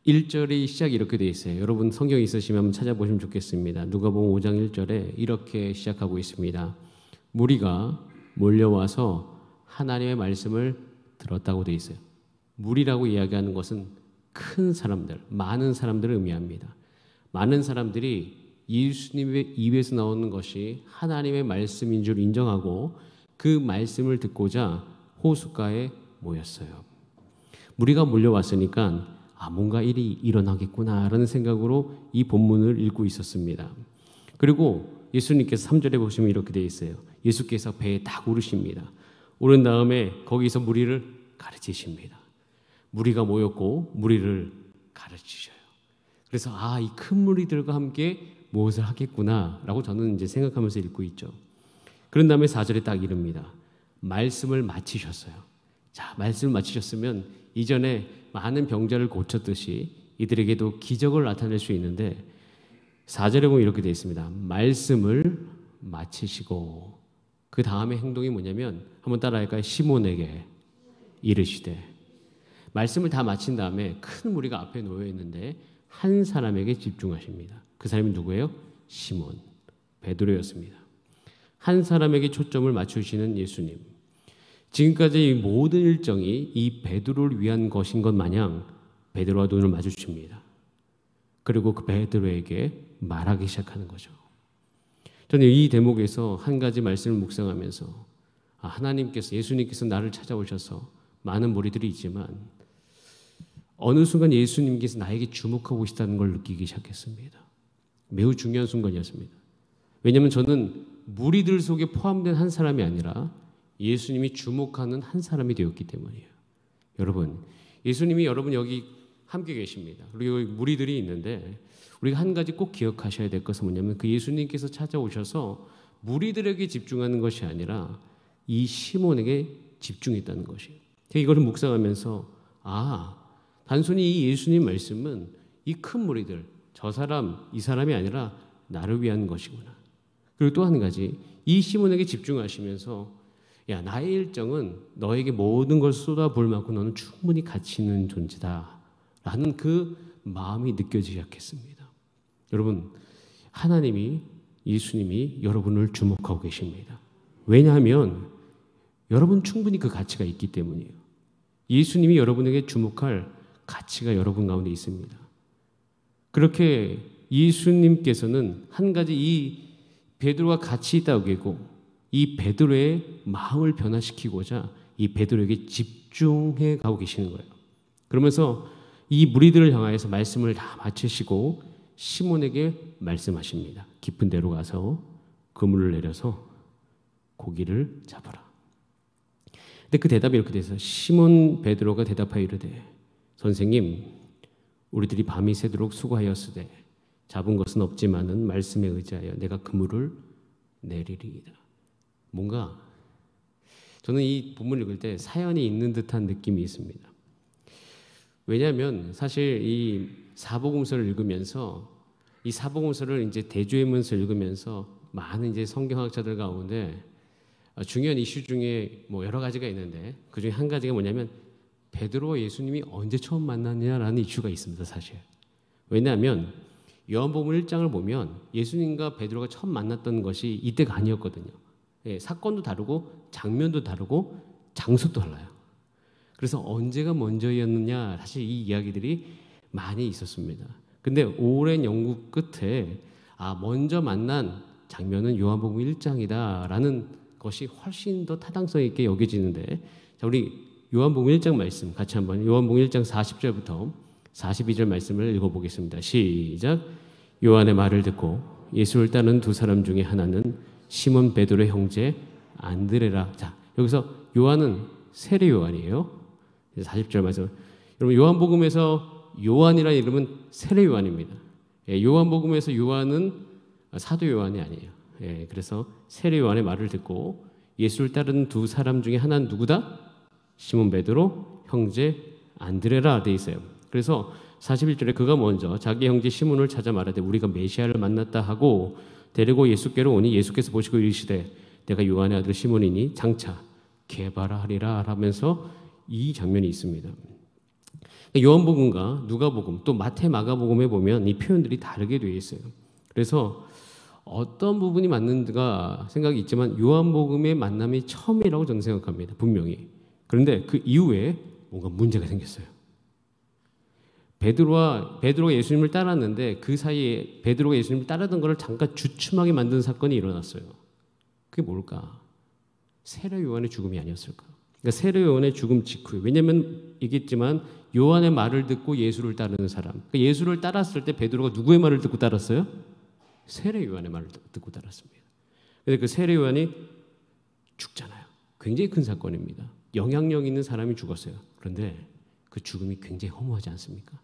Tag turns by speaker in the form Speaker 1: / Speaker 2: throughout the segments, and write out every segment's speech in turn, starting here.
Speaker 1: 1절의 시작이 이렇게 되어 있어요. 여러분 성경 있으시면 한번 찾아보시면 좋겠습니다. 누가복음 5장 1절에 이렇게 시작하고 있습니다. 무리가 몰려와서 하나님의 말씀을 들었다고 되어 있어요. 무리라고 이야기하는 것은 큰 사람들, 많은 사람들을 의미합니다. 많은 사람들이 예수님의 입에서 나오는 것이 하나님의 말씀인 줄 인정하고 그 말씀을 듣고자 호숫가에 모였어요. 무리가 몰려왔으니까 뭔가 일이 일어나겠구나라는 생각으로 이 본문을 읽고 있었습니다. 그리고 예수님께서 3절에 보시면 이렇게 되어 있어요. 예수께서 배에 딱 오르십니다. 오른 다음에 거기서 무리를 가르치십니다. 무리가 모였고 무리를 가르치셔요. 그래서 이 큰 무리들과 함께 무엇을 하겠구나라고 저는 이제 생각하면서 읽고 있죠. 그런 다음에 4절에 딱 이릅니다. 말씀을 마치셨어요. 자, 말씀을 마치셨으면 이전에 많은 병자를 고쳤듯이 이들에게도 기적을 나타낼 수 있는데 4절에 보면 이렇게 되어 있습니다. 말씀을 마치시고 그 다음에 행동이 뭐냐면 한번 따라할까요? 시몬에게 이르시되 말씀을 다 마친 다음에 큰 무리가 앞에 놓여 있는데 한 사람에게 집중하십니다. 그 사람이 누구예요? 시몬, 베드로였습니다. 한 사람에게 초점을 맞추시는 예수님. 지금까지 이 모든 일정이 이 베드로를 위한 것인 것 마냥 베드로와 눈을 마주칩니다. 그리고 그 베드로에게 말하기 시작하는 거죠. 저는 이 대목에서 한 가지 말씀을 묵상하면서 하나님께서, 예수님께서 나를 찾아오셔서 많은 무리들이 있지만 어느 순간 예수님께서 나에게 주목하고 계시다는 걸 느끼기 시작했습니다. 매우 중요한 순간이었습니다. 왜냐하면 저는 무리들 속에 포함된 한 사람이 아니라 예수님이 주목하는 한 사람이 되었기 때문이에요. 여러분, 예수님이 여러분 여기 함께 계십니다. 그리고 무리들이 있는데 우리가 한 가지 꼭 기억하셔야 될 것은 뭐냐면 그 예수님께서 찾아오셔서 무리들에게 집중하는 것이 아니라 이 시몬에게 집중했다는 것이에요. 제가 이거를 묵상하면서 단순히 이 예수님 말씀은 이 큰 무리들, 저 사람, 이 사람이 아니라 나를 위한 것이구나. 그리고 또 한 가지, 이 시몬에게 집중하시면서 나의 일정은 너에게 모든 걸 쏟아볼 만큼 너는 충분히 가치 있는 존재다 라는 그 마음이 느껴지기 시작했습니다. 여러분, 하나님이, 예수님이 여러분을 주목하고 계십니다. 왜냐하면 여러분 충분히 그 가치가 있기 때문이에요. 예수님이 여러분에게 주목할 가치가 여러분 가운데 있습니다. 그렇게 예수님께서는 한 가지 이 베드로가 가치 있다고 여기고 이 베드로의 마음을 변화시키고자 이 베드로에게 집중해 가고 계시는 거예요. 그러면서 이 무리들을 향하여서 말씀을 다 마치시고 시몬에게 말씀하십니다. 깊은 데로 가서 그물을 내려서 고기를 잡아라. 근데 그 대답이 이렇게 돼서 시몬 베드로가 대답하여 이르되 선생님, 우리들이 밤이 새도록 수고하였으되 잡은 것은 없지만은 말씀에 의지하여 내가 그물을 내리리이다. 뭔가 저는 이 본문을 읽을 때 사연이 있는 듯한 느낌이 있습니다. 왜냐하면 사실 이 사복음서를 읽으면서 이 사복음서를 이제 대주의문서 읽으면서 많은 이제 성경학자들 가운데 중요한 이슈 중에 뭐 여러 가지가 있는데 그 중에 한 가지가 뭐냐면 베드로와 예수님이 언제 처음 만났냐라는 이슈가 있습니다, 사실. 왜냐하면 요한복음 1장을 보면 예수님과 베드로가 처음 만났던 것이 이때가 아니었거든요. 사건도 다르고 장면도 다르고 장소도 달라요. 그래서 언제가 먼저였느냐 사실 이 이야기들이 많이 있었습니다. 근데 오랜 연구 끝에 먼저 만난 장면은 요한복음 1장이다라는 것이 훨씬 더 타당성 있게 여겨지는데 자, 우리 요한복음 1장 말씀 같이 한번 요한복음 1장 40절부터 42절 말씀을 읽어보겠습니다. 시작. 요한의 말을 듣고 예수를 따르는 두 사람 중에 하나는 시몬 베드로의 형제 안드레라. 자, 여기서 요한은 세례 요한이에요. 40절 말씀. 여러분 요한복음에서 요한이라는 이름은 세례 요한입니다. 요한복음에서 요한은 사도 요한이 아니에요. 그래서 세례 요한의 말을 듣고 예수를 따르는 두 사람 중에 하나는 누구다? 시몬 베드로 형제 안드레라 돼 있어요. 그래서 41절에 그가 먼저 자기 형제 시몬을 찾아 말하되 우리가 메시아를 만났다 하고 데리고 예수께로 오니 예수께서 보시고 이르시되 내가 요한의 아들 시몬이니 장차 게바라 하리라 하면서 이 장면이 있습니다. 요한복음과 누가복음 또 마태 마가복음에 보면 이 표현들이 다르게 되어 있어요. 그래서 어떤 부분이 맞는가 생각이 있지만 요한복음의 만남이 처음이라고 저는 생각합니다. 분명히. 그런데 그 이후에 뭔가 문제가 생겼어요. 베드로가 예수님을 따랐는데 그 사이에 베드로가 예수님을 따르던 것을 잠깐 주춤하게 만든 사건이 일어났어요. 그게 뭘까? 세례 요한의 죽음이 아니었을까? 그러니까 세례 요한의 죽음 직후에, 왜냐하면 얘기했지만 요한의 말을 듣고 예수를 따르는 사람, 그러니까 예수를 따랐을 때 베드로가 누구의 말을 듣고 따랐어요? 세례 요한의 말을 듣고 따랐습니다. 그래서 그 세례 요한이 죽잖아요. 굉장히 큰 사건입니다. 영향력 있는 사람이 죽었어요. 그런데 그 죽음이 굉장히 허무하지 않습니까?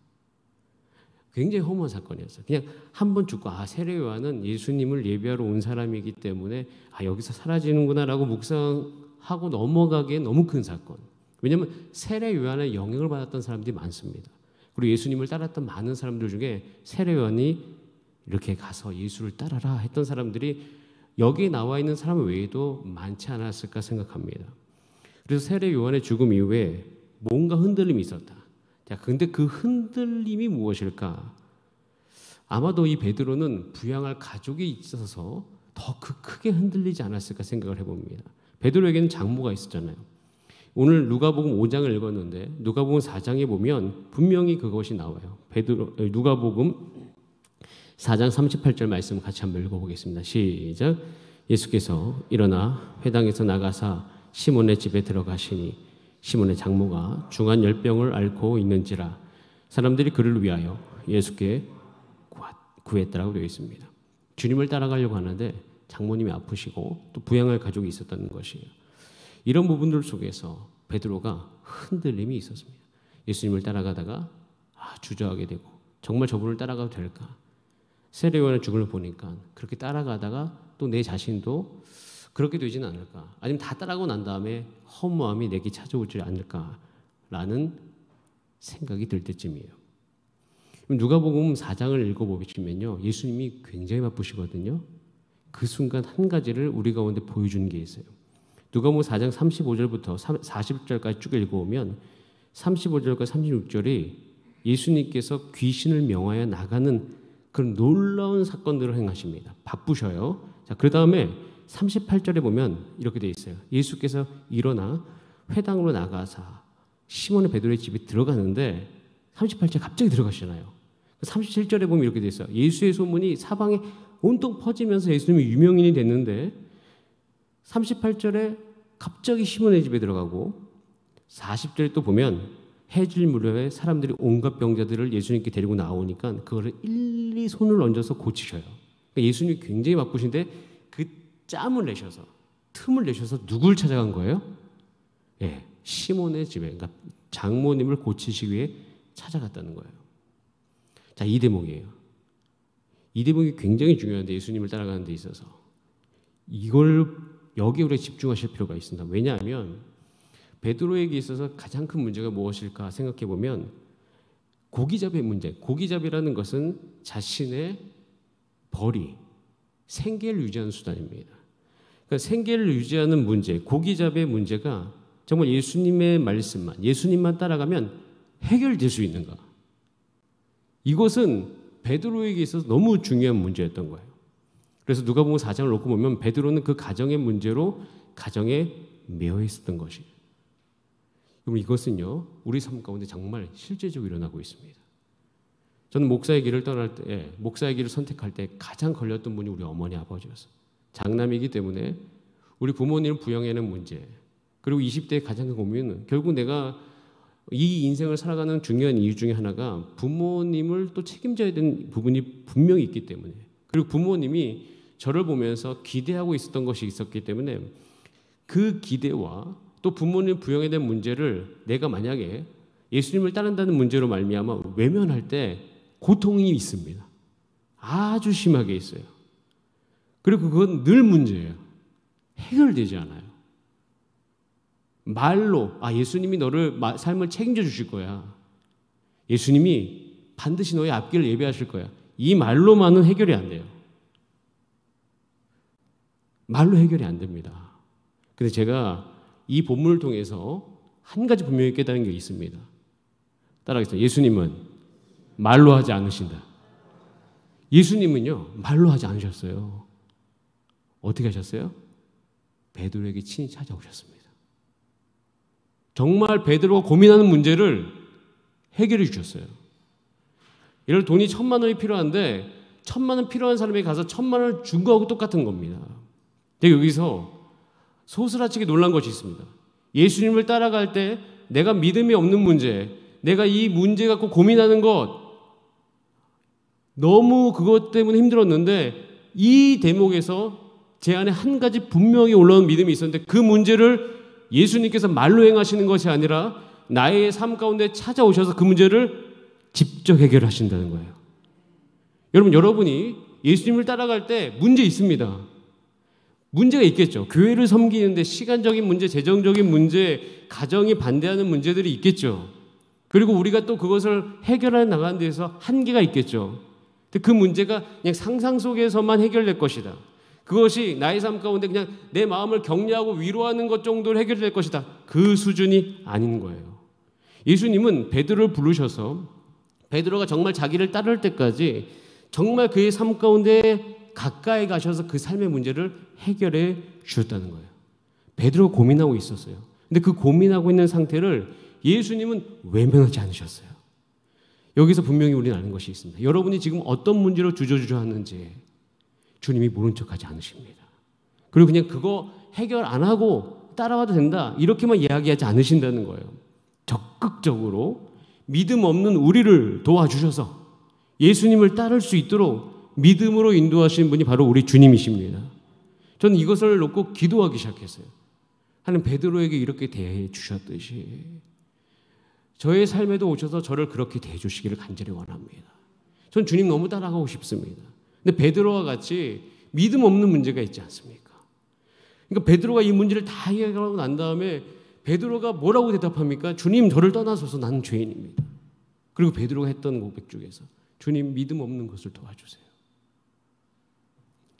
Speaker 1: 굉장히 허무한 사건이었어요. 그냥 한 번 죽고 세례 요한은 예수님을 예배하러 온 사람이기 때문에 여기서 사라지는구나라고 묵상하고 넘어가기에 너무 큰 사건. 왜냐하면 세례 요한의 영향을 받았던 사람들이 많습니다. 그리고 예수님을 따랐던 많은 사람들 중에 세례 요한이 이렇게 가서 예수를 따라라 했던 사람들이 여기에 나와 있는 사람 외에도 많지 않았을까 생각합니다. 그래서 세례 요한의 죽음 이후에 뭔가 흔들림이 있었다. 자, 근데 그 흔들림이 무엇일까? 아마도 이 베드로는 부양할 가족이 있어서 더 크게 흔들리지 않았을까 생각을 해봅니다. 베드로에게는 장모가 있었잖아요. 오늘 누가복음 5장을 읽었는데 누가복음 4장에 보면 분명히 그것이 나와요. 누가복음 4장 38절 말씀 같이 한번 읽어보겠습니다. 시작. 예수께서 일어나 회당에서 나가사 시몬의 집에 들어가시니 시몬의 장모가 중한 열병을 앓고 있는지라 사람들이 그를 위하여 예수께 구했다라고 되어 있습니다. 주님을 따라가려고 하는데 장모님이 아프시고 또 부양할 가족이 있었다는 것이에요. 이런 부분들 속에서 베드로가 흔들림이 있었습니다. 예수님을 따라가다가 주저하게 되고 정말 저분을 따라가도 될까? 세례 요한의 죽음을 보니까 그렇게 따라가다가 또 내 자신도 그렇게 되지는 않을까? 아니면 다 따라가고 난 다음에 허무함이 내게 찾아오지 않을까라는 생각이 들 때쯤이에요. 누가복음 4장을 읽어보시면요, 예수님이 굉장히 바쁘시거든요. 그 순간 한 가지를 우리 가운데 보여주는 게 있어요. 누가복음 4장 35절부터 40절까지 쭉 읽어보면 35절과 36절이 예수님께서 귀신을 명하여 나가는 그런 놀라운 사건들을 행하십니다. 바쁘셔요. 자, 그 다음에 38절에 보면 이렇게 되어 있어요. 예수께서 일어나 회당으로 나가사 시몬의 베드로의 집에 들어가는데 38절에 갑자기 들어가시잖아요. 37절에 보면 이렇게 되어 있어요. 예수의 소문이 사방에 온통 퍼지면서 예수님이 유명인이 됐는데 38절에 갑자기 시몬의 집에 들어가고 40절에 또 보면 해질 무렵에 사람들이 온갖 병자들을 예수님께 데리고 나오니까 그거를 일일이 손을 얹어서 고치셔요. 그러니까 예수님이 굉장히 바쁘신데 그 짬을 내셔서 틈을 내셔서 누굴 찾아간 거예요? 시몬의 집에, 그러니까 장모님을 고치시기 위해 찾아갔다는 거예요. 자, 이 대목이에요. 이 대목이 굉장히 중요한데 예수님을 따라가는 데 있어서 이걸 여기에 우리가 집중하실 필요가 있습니다. 왜냐하면 베드로에게 있어서 가장 큰 문제가 무엇일까 생각해 보면 고기잡이의 문제. 고기잡이라는 것은 자신의 벌이 생계를 유지하는 수단입니다. 그러니까 생계를 유지하는 문제, 고기잡이의 문제가 정말 예수님의 말씀만, 예수님만 따라가면 해결될 수 있는가? 이것은 베드로에게 있어서 너무 중요한 문제였던 거예요. 그래서 누가복음 4장을 놓고 보면 베드로는 그 가정의 문제로 가정에 매여 있었던 것이에요. 그럼 이것은요, 우리 삶 가운데 정말 실제적으로 일어나고 있습니다. 저는 목사의 길을 떠날 때, 목사의 길을 선택할 때 가장 걸렸던 분이 우리 어머니 아버지였어요. 장남이기 때문에 우리 부모님을 부양하는 문제, 그리고 20대의 가장 큰 고민은 결국 내가 이 인생을 살아가는 중요한 이유 중에 하나가 부모님을 또 책임져야 되는 부분이 분명히 있기 때문에, 그리고 부모님이 저를 보면서 기대하고 있었던 것이 있었기 때문에 그 기대와 또 부모님 부양에 대한 문제를 내가 만약에 예수님을 따른다는 문제로 말미암아 외면할 때 고통이 있습니다. 아주 심하게 있어요. 그리고 그건 늘 문제예요. 해결되지 않아요. 말로 예수님이 너를 삶을 책임져 주실 거야. 예수님이 반드시 너의 앞길을 예비하실 거야. 이 말로만은 해결이 안 돼요. 말로 해결이 안 됩니다. 근데 제가 이 본문을 통해서 한 가지 분명히 깨달은 게 있습니다. 따라하겠습니다. 예수님은 말로 하지 않으신다. 예수님은요, 말로 하지 않으셨어요. 어떻게 하셨어요? 베드로에게 친히 찾아오셨습니다. 정말 베드로가 고민하는 문제를 해결해 주셨어요. 예를 들어 돈이 1,000만 원이 필요한데 1,000만 원 필요한 사람에게 가서 1,000만 원을 준 거하고 똑같은 겁니다. 근데 여기서 소스라치게 놀란 것이 있습니다. 예수님을 따라갈 때 내가 믿음이 없는 문제, 내가 이 문제 갖고 고민하는 것, 너무 그것 때문에 힘들었는데 이 대목에서 제 안에 한 가지 분명히 올라온 믿음이 있었는데 그 문제를 예수님께서 말로 행하시는 것이 아니라 나의 삶 가운데 찾아오셔서 그 문제를 직접 해결하신다는 거예요. 여러분이 예수님을 따라갈 때 문제 있습니다. 문제가 있겠죠. 교회를 섬기는데 시간적인 문제, 재정적인 문제, 가정이 반대하는 문제들이 있겠죠. 그리고 우리가 또 그것을 해결해 나가는 데서 한계가 있겠죠. 근데 그 문제가 그냥 상상 속에서만 해결될 것이다. 그것이 나의 삶 가운데 그냥 내 마음을 격려하고 위로하는 것 정도로 해결될 것이다. 그 수준이 아닌 거예요. 예수님은 베드로를 부르셔서 베드로가 정말 자기를 따를 때까지 정말 그의 삶 가운데 가까이 가셔서 그 삶의 문제를 해결해 주셨다는 거예요. 베드로가 고민하고 있었어요. 근데 그 고민하고 있는 상태를 예수님은 외면하지 않으셨어요. 여기서 분명히 우리는 아는 것이 있습니다. 여러분이 지금 어떤 문제로 주저주저하는지 주님이 모른 척하지 않으십니다. 그리고 그냥 그거 해결 안 하고 따라와도 된다 이렇게만 이야기하지 않으신다는 거예요. 적극적으로 믿음 없는 우리를 도와주셔서 예수님을 따를 수 있도록 믿음으로 인도하시는 분이 바로 우리 주님이십니다. 저는 이것을 놓고 기도하기 시작했어요. 하나님 베드로에게 이렇게 대해 주셨듯이 저의 삶에도 오셔서 저를 그렇게 대해 주시기를 간절히 원합니다. 전 주님 너무 따라가고 싶습니다. 근데 베드로와 같이 믿음 없는 문제가 있지 않습니까? 그러니까 베드로가 이 문제를 다 해결하고 난 다음에 베드로가 뭐라고 대답합니까? 주님 저를 떠나소서 나는 죄인입니다. 그리고 베드로가 했던 고백 중에서 주님 믿음 없는 것을 도와주세요.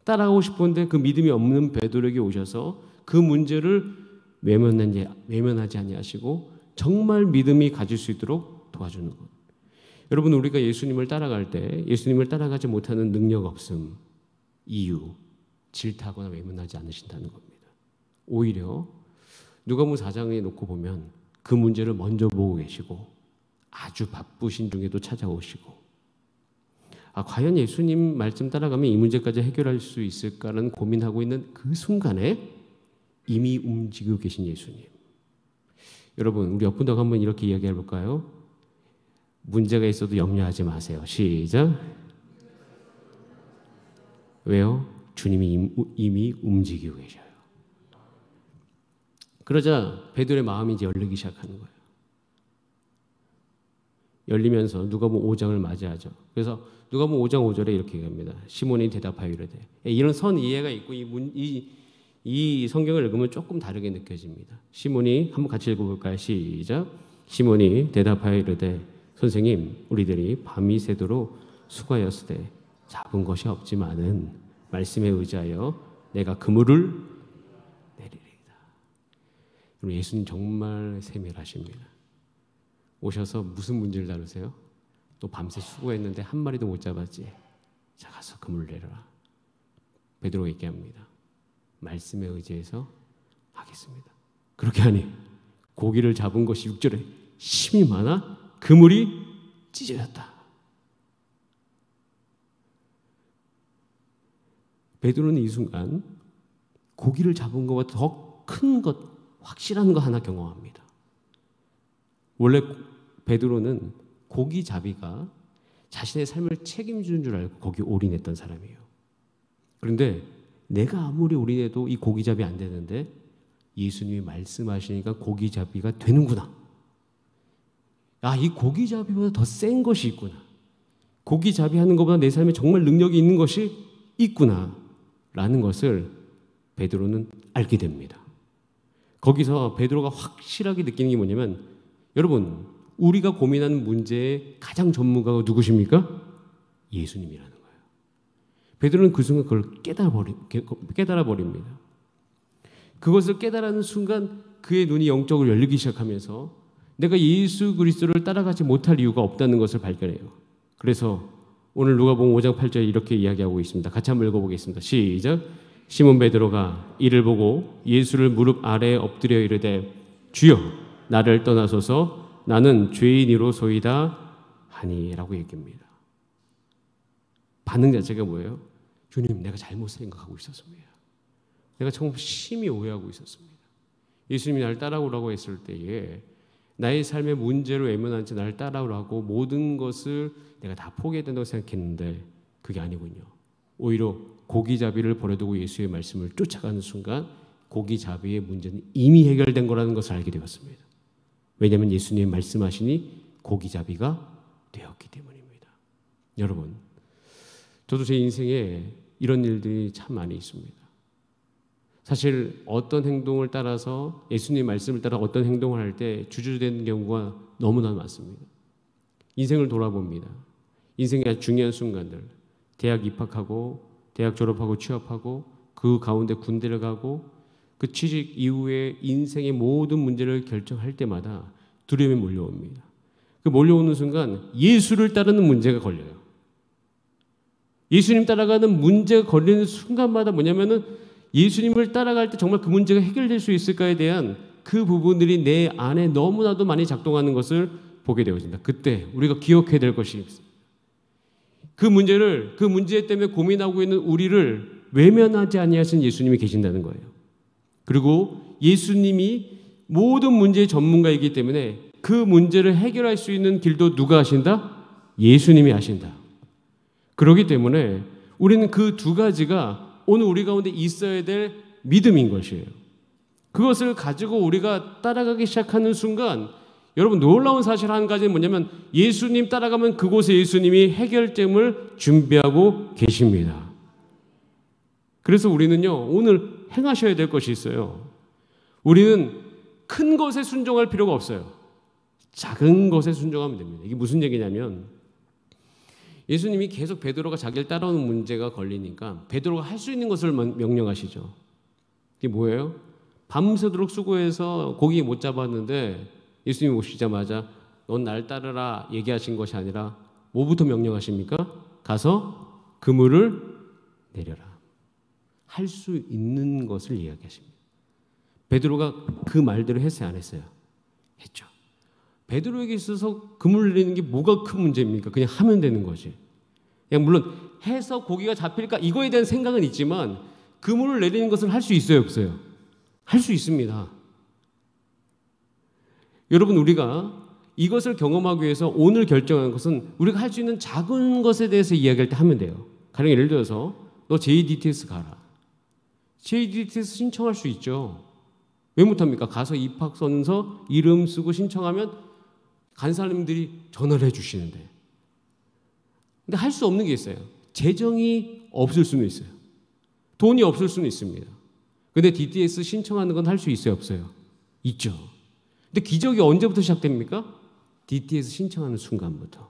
Speaker 1: 따라가고 싶은데 그 믿음이 없는 베드로에게 오셔서 그 문제를 외면하지 아니하시고 정말 믿음이 가질 수 있도록 도와주는 것. 여러분 우리가 예수님을 따라갈 때 예수님을 따라가지 못하는 능력 없음, 이유, 질타하거나 외면하지 않으신다는 겁니다. 오히려 누가복음 4장에 놓고 보면 그 문제를 먼저 보고 계시고 아주 바쁘신 중에도 찾아오시고 과연 예수님 말씀 따라가면 이 문제까지 해결할 수 있을까라는 고민하고 있는 그 순간에 이미 움직이고 계신 예수님. 여러분 우리 옆분하고 한번 이렇게 이야기해 볼까요? 문제가 있어도 염려하지 마세요. 시작. 왜요? 주님이 이미 움직이고 계셔요. 그러자 베드로의 마음이 이제 열리기 시작하는 거예요. 열리면서 누가복음 5장을 맞이하죠. 그래서 누가복음 5장 5절에 이렇게 얘기합니다. 시몬이 대답하여 이르되 이런 선 이해가 있고 이 성경을 읽으면 조금 다르게 느껴집니다. 시몬이 한번 같이 읽어볼까요? 시작. 시몬이 대답하여 이르되 선생님 우리들이 밤이 새도록 수고하였으되 잡은 것이 없지만은 말씀에 의지하여 내가 그물을 내리리이다. 예수님 정말 세밀하십니다. 오셔서 무슨 문제를 다루세요? 또 밤새 수고했는데 한 마리도 못 잡았지. 자 가서 그물을 내려라. 베드로가 얘기합니다. 말씀에 의지해서 하겠습니다. 그렇게 하니 고기를 잡은 것이 6절에 힘이 많아 그물이 찢어졌다. 베드로는 이 순간 고기를 잡은 것보다 더 큰 것, 확실한 거 하나 경험합니다. 원래 베드로는 고기잡이가 자신의 삶을 책임지는 줄 알고 거기에 올인했던 사람이에요. 그런데 내가 아무리 올인해도 이 고기잡이 안 되는데 예수님이 말씀하시니까 고기잡이가 되는구나. 이 고기잡이보다 더 센 것이 있구나. 고기잡이 하는 것보다 내 삶에 정말 능력이 있는 것이 있구나 라는 것을 베드로는 알게 됩니다. 거기서 베드로가 확실하게 느끼는 게 뭐냐면 여러분 우리가 고민하는 문제의 가장 전문가가 누구십니까? 예수님이라는 거예요. 베드로는 그 순간 그걸 깨달아 버립니다. 그것을 깨달은 순간 그의 눈이 영적으로 열리기 시작하면서 내가 예수 그리스도를 따라가지 못할 이유가 없다는 것을 발견해요. 그래서 오늘 누가복음 5장 8절에 이렇게 이야기하고 있습니다. 같이 한번 읽어보겠습니다. 시작. 시몬 베드로가 이를 보고 예수를 무릎 아래에 엎드려 이르되 주여 나를 떠나소서 나는 죄인이로소이다 하니라고 얘기합니다. 반응 자체가 뭐예요? 주님, 내가 잘못 생각하고 있었습니다. 내가 정말 심히 오해하고 있었습니다. 예수님이 나를 따라오라고 했을 때에 나의 삶의 문제로 외면한 채 나를 따라오라고 모든 것을 내가 다 포기해야 된다고 생각했는데 그게 아니군요. 오히려 고기잡이를 버려두고 예수의 말씀을 쫓아가는 순간 고기잡이의 문제는 이미 해결된 거라는 것을 알게 되었습니다. 왜냐하면 예수님이 말씀하시니 고기잡이가 되었기 때문입니다. 여러분, 저도 제 인생에 이런 일들이 참 많이 있습니다. 사실 어떤 행동을 따라서 예수님 말씀을 따라 어떤 행동을 할 때 주저되는 경우가 너무나 많습니다. 인생을 돌아봅니다. 인생의 아주 중요한 순간들, 대학 입학하고 대학 졸업하고 취업하고 그 가운데 군대를 가고 그 취직 이후에 인생의 모든 문제를 결정할 때마다 두려움이 몰려옵니다. 그 몰려오는 순간 예수를 따르는 문제가 걸려요. 예수님 따라가는 문제가 걸리는 순간마다 뭐냐면은 예수님을 따라갈 때 정말 그 문제가 해결될 수 있을까에 대한 그 부분들이 내 안에 너무나도 많이 작동하는 것을 보게 되어집니다. 그때 우리가 기억해야 될 것이 있습니다. 그 문제 때문에 고민하고 있는 우리를 외면하지 아니하신 예수님이 계신다는 거예요. 그리고 예수님이 모든 문제의 전문가이기 때문에 그 문제를 해결할 수 있는 길도 누가 하신다? 예수님이 하신다. 그렇기 때문에 우리는 그 두 가지가 오늘 우리 가운데 있어야 될 믿음인 것이에요. 그것을 가지고 우리가 따라가기 시작하는 순간 여러분 놀라운 사실 한 가지는 뭐냐면 예수님 따라가면 그곳에 예수님이 해결점을 준비하고 계십니다. 그래서 우리는요 오늘 행하셔야 될 것이 있어요. 우리는 큰 것에 순종할 필요가 없어요. 작은 것에 순종하면 됩니다. 이게 무슨 얘기냐면 예수님이 계속 베드로가 자기를 따라오는 문제가 걸리니까 베드로가 할 수 있는 것을 명령하시죠. 이게 뭐예요? 밤새도록 수고해서 고기 못 잡았는데 예수님이 오시자마자 넌 날 따르라 얘기하신 것이 아니라 뭐부터 명령하십니까? 가서 그물을 내려라. 할 수 있는 것을 이야기하십니다. 베드로가 그 말대로 했어요? 안 했어요? 했죠. 베드로에게 있어서 그물을 내리는 게 뭐가 큰 문제입니까? 그냥 하면 되는 거지. 그냥 물론 해서 고기가 잡힐까 이거에 대한 생각은 있지만 그물을 내리는 것을 할 수 있어요? 없어요? 할 수 있습니다. 여러분 우리가 이것을 경험하기 위해서 오늘 결정한 것은 우리가 할 수 있는 작은 것에 대해서 이야기할 때 하면 돼요. 가령 예를 들어서 너 JDTS 가라. JDTS 신청할 수 있죠. 왜 못합니까? 가서 입학선서 이름 쓰고 신청하면 간사님들이 전화를 해주시는데 근데 할 수 없는 게 있어요. 재정이 없을 수는 있어요. 돈이 없을 수는 있습니다. 근데 DTS 신청하는 건 할 수 있어요? 없어요? 있죠. 근데 기적이 언제부터 시작됩니까? DTS 신청하는 순간부터.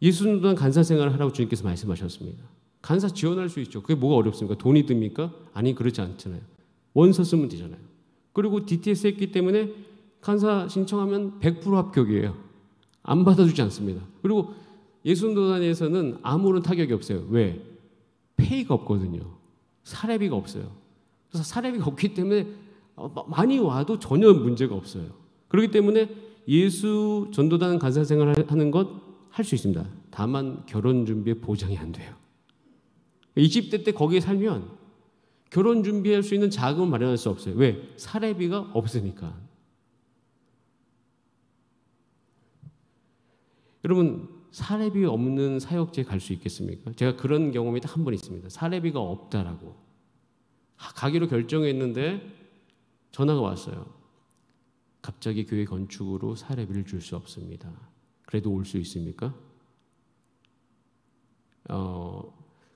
Speaker 1: 예수님도 간사 생활을 하라고 주님께서 말씀하셨습니다. 간사 지원할 수 있죠. 그게 뭐가 어렵습니까? 돈이 듭니까? 아니 그렇지 않잖아요. 원서 쓰면 되잖아요. 그리고 DTS 했기 때문에 간사 신청하면 100% 합격이에요. 안 받아주지 않습니다. 그리고 예수도단에서는 아무런 타격이 없어요. 왜? 페이가 없거든요. 사례비가 없어요. 그래서 사례비가 없기 때문에 많이 와도 전혀 문제가 없어요. 그렇기 때문에 예수 전도단 간사 생활을 하는 것 할 수 있습니다. 다만 결혼 준비에 보장이 안 돼요. 20대 때 거기에 살면 결혼 준비할 수 있는 자금을 마련할 수 없어요. 왜? 사례비가 없으니까. 여러분 사례비 없는 사역지에 갈 수 있겠습니까? 제가 그런 경험이 딱 한 번 있습니다. 사례비가 없다라고 가기로 결정했는데 전화가 왔어요. 갑자기 교회 건축으로 사례비를 줄 수 없습니다. 그래도 올 수 있습니까?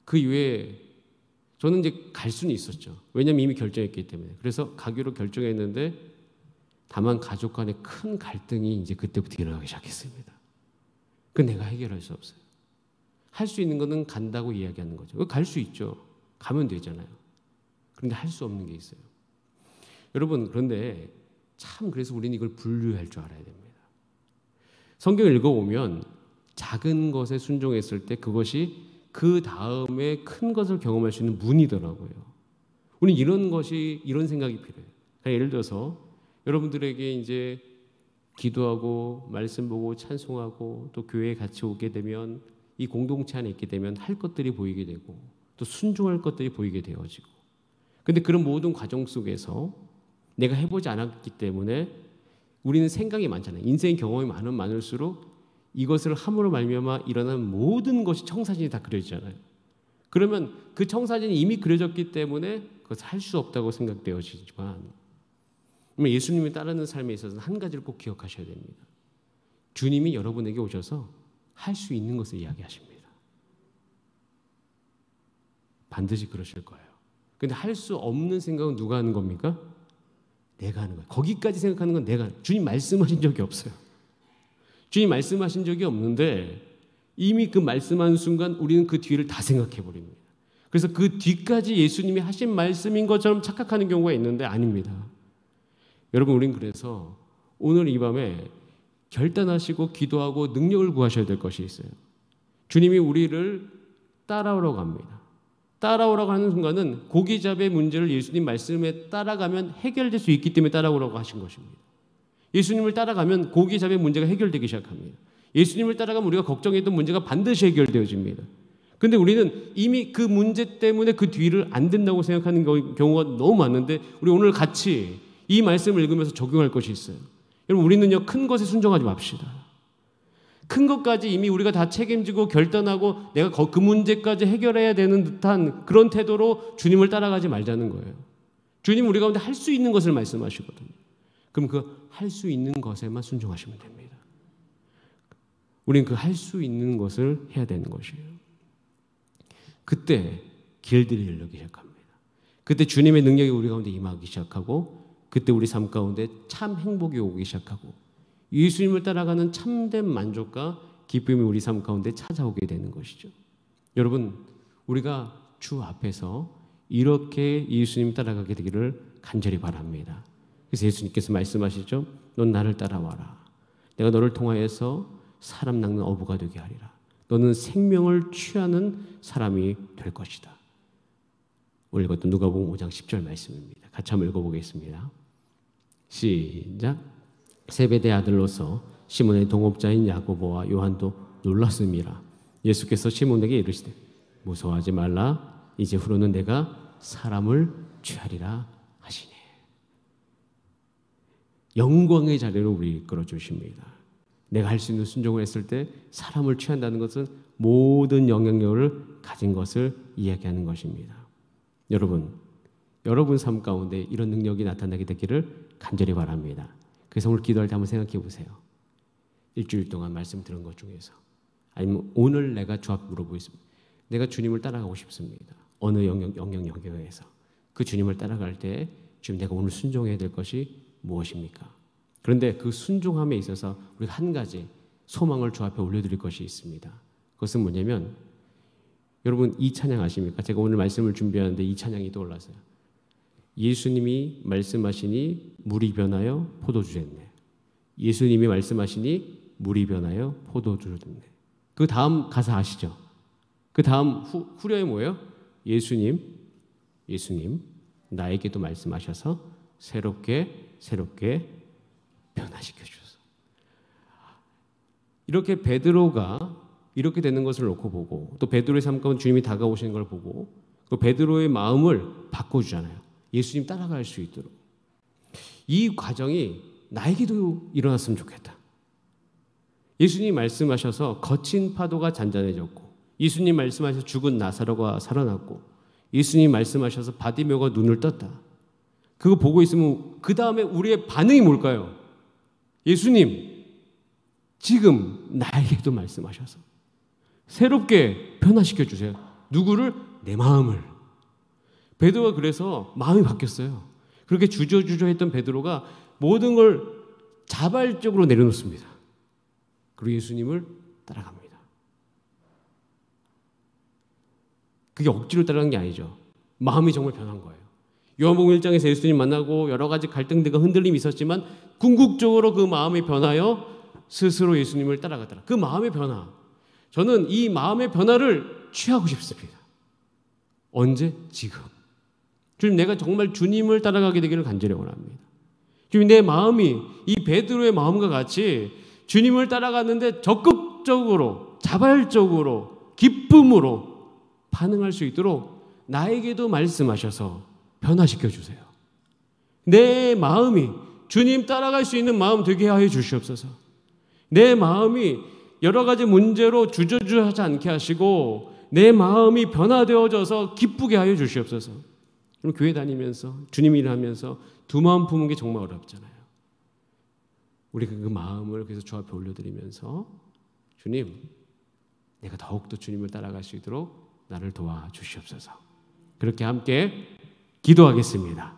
Speaker 1: 그 이후에 저는 이제 갈 수는 있었죠. 왜냐하면 이미 결정했기 때문에. 그래서 가기로 결정했는데 다만 가족 간의 큰 갈등이 이제 그때부터 일어나기 시작했습니다. 그건 내가 해결할 수 없어요. 할 수 있는 거는 간다고 이야기하는 거죠. 갈 수 있죠. 가면 되잖아요. 그런데 할 수 없는 게 있어요. 여러분 그런데 참 그래서 우리는 이걸 분류할 줄 알아야 됩니다. 성경을 읽어보면 작은 것에 순종했을 때 그것이 그 다음에 큰 것을 경험할 수 있는 문이더라고요. 우리는 이런 생각이 필요해요. 예를 들어서 여러분들에게 이제 기도하고 말씀 보고 찬송하고 또 교회에 같이 오게 되면 이 공동체 안에 있게 되면 할 것들이 보이게 되고 또 순종할 것들이 보이게 되어지고, 근데 그런 모든 과정 속에서 내가 해보지 않았기 때문에 우리는 생각이 많잖아요. 인생 경험이 많을수록 이것을 함으로 말미암아 일어난 모든 것이 청사진이 다 그려지잖아요. 그러면 그 청사진이 이미 그려졌기 때문에 그것을 할 수 없다고 생각되어지지만, 예수님을 따르는 삶에 있어서는 한 가지를 꼭 기억하셔야 됩니다. 주님이 여러분에게 오셔서 할 수 있는 것을 이야기하십니다. 반드시 그러실 거예요. 근데 할 수 없는 생각은 누가 하는 겁니까? 내가 하는 거예요. 거기까지 생각하는 건 내가. 주님 말씀하신 적이 없어요. 주님 말씀하신 적이 없는데 이미 그 말씀하는 순간 우리는 그 뒤를 다 생각해 버립니다. 그래서 그 뒤까지 예수님이 하신 말씀인 것처럼 착각하는 경우가 있는데 아닙니다. 여러분, 우린 그래서 오늘 이 밤에 결단하시고 기도하고 능력을 구하셔야 될 것이 있어요. 주님이 우리를 따라오라고 합니다. 따라오라고 하는 순간은 고기잡의 문제를 예수님 말씀에 따라가면 해결될 수 있기 때문에 따라오라고 하신 것입니다. 예수님을 따라가면 고기잡의 문제가 해결되기 시작합니다. 예수님을 따라가면 우리가 걱정했던 문제가 반드시 해결되어집니다. 그런데 우리는 이미 그 문제 때문에 그 뒤를 안 된다고 생각하는 경우가 너무 많은데, 우리 오늘 같이 이 말씀을 읽으면서 적용할 것이 있어요. 여러분, 우리는요, 큰 것에 순종하지 맙시다. 큰 것까지 이미 우리가 다 책임지고 결단하고 내가 그 문제까지 해결해야 되는 듯한 그런 태도로 주님을 따라가지 말자는 거예요. 주님은 우리 가운데 할 수 있는 것을 말씀하시거든요. 그럼 그 할 수 있는 것에만 순종하시면 됩니다. 우리는 그 할 수 있는 것을 해야 되는 것이에요. 그때 길들이 열리기 시작합니다. 그때 주님의 능력이 우리 가운데 임하기 시작하고, 그때 우리 삶 가운데 참 행복이 오기 시작하고 예수님을 따라가는 참된 만족과 기쁨이 우리 삶 가운데 찾아오게 되는 것이죠. 여러분, 우리가 주 앞에서 이렇게 예수님 따라가게 되기를 간절히 바랍니다. 그래서 예수님께서 말씀하시죠. 넌 나를 따라와라. 내가 너를 통하여서 사람 낚는 어부가 되게 하리라. 너는 생명을 취하는 사람이 될 것이다. 오늘 읽었던 누가복음 5장 10절 말씀입니다. 같이 한번 읽어보겠습니다. 시작. 세베대 아들로서 시몬의 동업자인 야고보와 요한도 놀랐음이라. 예수께서 시몬에게 이르시되 무서워하지 말라. 이제 후로는 내가 사람을 취하리라 하시니. 영광의 자리로 우리 이끌어 주십니다. 내가 할 수 있는 순종을 했을 때 사람을 취한다는 것은 모든 영향력을 가진 것을 이야기하는 것입니다. 여러분 삶 가운데 이런 능력이 나타나게 되기를 간절히 바랍니다. 그래서 오늘 기도할 때 한번 생각해 보세요. 일주일 동안 말씀 들은 것 중에서, 아니면 오늘 내가 주 앞에 물어보겠습니다. 내가 주님을 따라가고 싶습니다. 어느 영역에서 그 주님을 따라갈 때 주님, 내가 오늘 순종해야 될 것이 무엇입니까? 그런데 그 순종함에 있어서 우리가 한 가지 소망을 주 앞에 올려드릴 것이 있습니다. 그것은 뭐냐면, 여러분 이 찬양 아십니까? 제가 오늘 말씀을 준비하는데 이 찬양이 떠올랐어요. 예수님이 말씀하시니 물이 변하여 포도주 됐네. 예수님이 말씀하시니 물이 변하여 포도주로 됐네. 그 다음 가사 아시죠? 그 다음 후려에 뭐예요? 예수님 나에게도 말씀하셔서 새롭게 변화시켜 주소서. 이렇게 베드로가 이렇게 되는 것을 놓고 보고, 또 베드로의 삶 가운데 주님이 다가오시는 걸 보고, 그 베드로의 마음을 바꿔주잖아요. 예수님 따라갈 수 있도록. 이 과정이 나에게도 일어났으면 좋겠다. 예수님 말씀하셔서 거친 파도가 잔잔해졌고, 예수님 말씀하셔서 죽은 나사로가 살아났고, 예수님 말씀하셔서 바디메오가 눈을 떴다. 그거 보고 있으면 그 다음에 우리의 반응이 뭘까요? 예수님, 지금 나에게도 말씀하셔서 새롭게 변화시켜 주세요. 누구를? 내 마음을. 베드로가 그래서 마음이 바뀌었어요. 그렇게 주저주저했던 베드로가 모든 걸 자발적으로 내려놓습니다. 그리고 예수님을 따라갑니다. 그게 억지로 따라간 게 아니죠. 마음이 정말 변한 거예요. 요한복음 1장에서 예수님 만나고 여러 가지 갈등들과 흔들림이 있었지만 궁극적으로 그 마음이 변하여 스스로 예수님을 따라가더라. 그 마음의 변화. 저는 이 마음의 변화를 취하고 싶습니다. 언제? 지금. 주님, 내가 정말 주님을 따라가게 되기를 간절히 원합니다. 주님, 내 마음이 이 베드로의 마음과 같이 주님을 따라갔는데 적극적으로, 자발적으로, 기쁨으로 반응할 수 있도록 나에게도 말씀하셔서 변화시켜 주세요. 내 마음이 주님 따라갈 수 있는 마음 되게 하여 주시옵소서. 내 마음이 여러 가지 문제로 주저주저하지 않게 하시고 내 마음이 변화되어져서 기쁘게 하여 주시옵소서. 그럼 교회 다니면서 주님 일하면서 두 마음 품은 게 정말 어렵잖아요. 우리 그 마음을 그래서 주 앞에 올려드리면서 주님, 내가 더욱더 주님을 따라갈 수 있도록 나를 도와주시옵소서. 그렇게 함께 기도하겠습니다.